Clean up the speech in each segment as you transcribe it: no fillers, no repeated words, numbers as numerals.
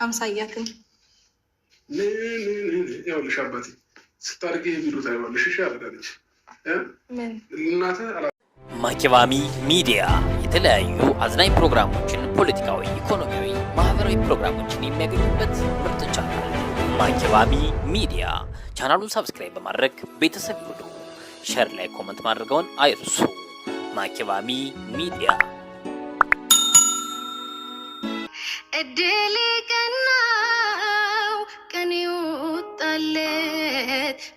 አምሳያክን ይኸውልሽ አባቴ ስታርጌ ቪዲዮ ታይዋለሽ። እሺ አረጋለች እናተ ማኪባሚ ሚዲያ የተለያዩ አዝናኝ ፕሮግራሞችን፣ ፖለቲካዊ፣ ኢኮኖሚያዊ፣ ማህበራዊ ፕሮግራሞችን የሚያገኙበት ምርጥ ቻናል ማኪባሚ ሚዲያ። ቻናሉን ሰብስክራይብ በማድረግ ቤተሰብ ይሁኑ። ሼር ላይ ኮሜንት ማድረጋውን አይርሱ። ማኪባሚ ሚዲያ እድል ቀናው ቀን ይወጣለት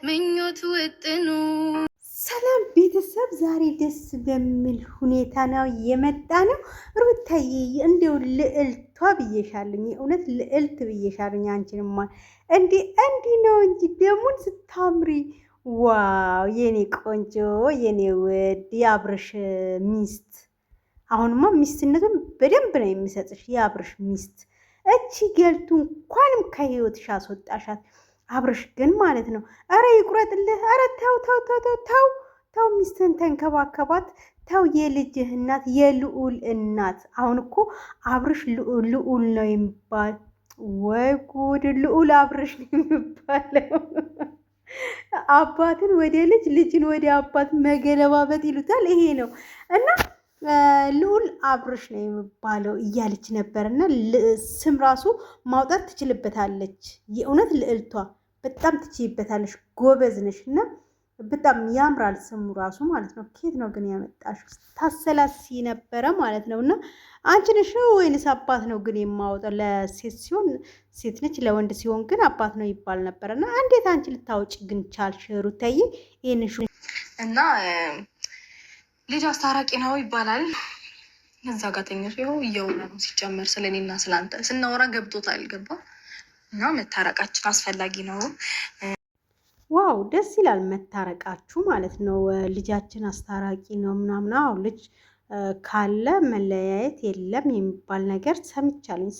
ምኞት ውጥኑ። ሰላም ቤተሰብ፣ ዛሬ ደስ በሚል ሁኔታ ነው የመጣ ነው። ሩታዬ እንደው ልዕልቷ ብዬሻለኝ፣ እውነት ልዕልት ብዬሻለኝ። አንቺንማ እንዲህ ነው እንጂ ደሙን ስታምሪ፣ ዋው የኔ ቆንጆ የኔ ውድ የአብርሽ ሚስት። አሁንማ ሚስትነቱን በደንብ ነው የሚሰጥሽ የአብርሽ ሚስት። እቺ ገልቱ እንኳንም ከህይወትሽ አስወጣሻት። አብርሽ ግን ማለት ነው አረ ይቁረጥልህ። አረ ተው ሚስትን ተንከባከባት። ተው የልጅህ እናት የልዑል እናት። አሁን እኮ አብርሽ ልዑል ነው የሚባል። ወይ ጉድ! ልዑል አብርሽ ነው የሚባለው። አባትን ወደ ልጅ፣ ልጅን ወደ አባት መገለባበጥ ይሉታል። ይሄ ነው እና ልዑል አብርሽ ነው የሚባለው እያለች ነበር። እና ስም ራሱ ማውጣት ትችልበታለች። የእውነት ልዕልቷ በጣም ትችይበታለች። ጎበዝ ነሽ እና በጣም ያምራል ስሙ ራሱ ማለት ነው። ኬት ነው ግን ያመጣሽው? ታሰላሲ ነበረ ማለት ነው። እና አንቺ ነሽ ወይንስ አባት ነው ግን የማወጣው? ለሴት ሲሆን ሴት ነች፣ ለወንድ ሲሆን ግን አባት ነው ይባል ነበር። እና እንዴት አንቺ ልታወጪ ግን ቻልሽ ሩታዬ? ይሄንሽ እና ልጅ አስታራቂ ነው ይባላል። እዛ ጋር ተኝቶ ይኸው እየሆነ ነው። ሲጨመር ስለኔና ስላንተ ስናወራ ገብቶታል። ገባ እና መታረቃችን አስፈላጊ ነው። ዋው ደስ ይላል መታረቃችሁ ማለት ነው። ልጃችን አስታራቂ ነው ምናምን። አዎ ልጅ ካለ መለያየት የለም የሚባል ነገር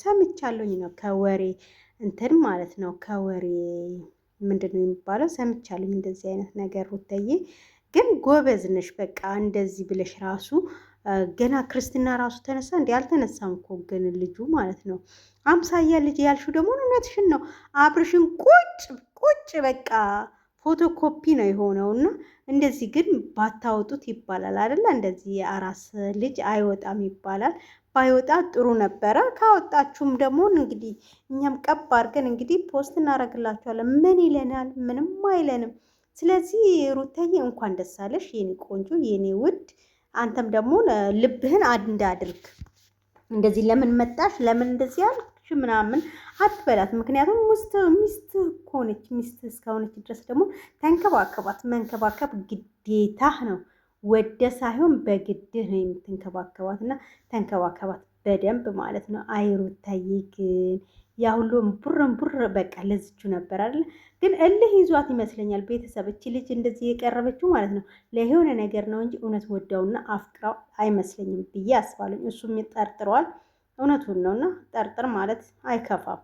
ሰምቻለሁኝ ነው ከወሬ እንትን ማለት ነው። ከወሬ ምንድን ነው የሚባለው? ሰምቻለሁኝ እንደዚህ አይነት ነገር። ሩታዬ ግን ጎበዝ ነሽ። በቃ እንደዚህ ብለሽ ራሱ ገና ክርስትና ራሱ ተነሳ እንዲ አልተነሳም እኮ ግን ልጁ ማለት ነው። አምሳያ ልጅ ያልሽው ደግሞ እውነትሽን ነው። አብርሽን ቁጭ በቃ ፎቶኮፒ ነው የሆነው። እና እንደዚህ ግን ባታወጡት ይባላል አይደለ? እንደዚህ የአራስ ልጅ አይወጣም ይባላል። ባይወጣ ጥሩ ነበረ። ካወጣችሁም ደግሞ እንግዲህ እኛም ቀብ አድርገን እንግዲህ ፖስት እናደርግላችኋለን። ምን ይለናል? ምንም አይለንም። ስለዚህ ሩታዬ እንኳን ደስ አለሽ የኔ ቆንጆ የኔ ውድ። አንተም ደግሞ ልብህን እንዳድርግ። እንደዚህ ለምን መጣሽ ለምን እንደዚህ ያልሽ ምናምን አትበላት። ምክንያቱም ሚስት ሆነች። ሚስት እስከሆነች ድረስ ደግሞ ተንከባከባት። መንከባከብ ግዴታህ ነው። ወደ ሳይሆን በግድህ ነው የምትንከባከባት። እና ተንከባከባት በደንብ ማለት ነው። አይ ሩታዬ ግን ያ ሁሉም ቡር በቃ ለዝቹ ነበር አይደል? ግን እልህ ይዟት ይመስለኛል ቤተሰብ። እቺ ልጅ እንደዚህ የቀረበችው ማለት ነው ለሆነ ነገር ነው እንጂ እውነት ወዳውና አፍቅራው አይመስለኝም ብዬ አስባለሁ። እሱም ይጠርጥረዋል። እውነቱን ነውና ጠርጥር ማለት አይከፋም።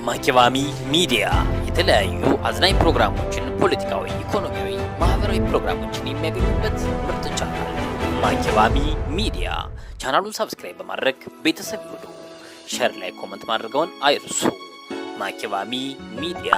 ማኪባሚ ሚዲያ የተለያዩ አዝናኝ ፕሮግራሞችን፣ ፖለቲካዊ፣ ኢኮኖሚያዊ፣ ማህበራዊ ፕሮግራሞችን የሚያገኙበት ምርጥ ቻናል ማኪባሚ ሚዲያ። ቻናሉን ሰብስክራይብ በማድረግ ቤተሰብ ይሁኑ። ሼር ላይ ኮሜንት ማድረጋውን አይርሱ። ማኪባሚ ሚዲያ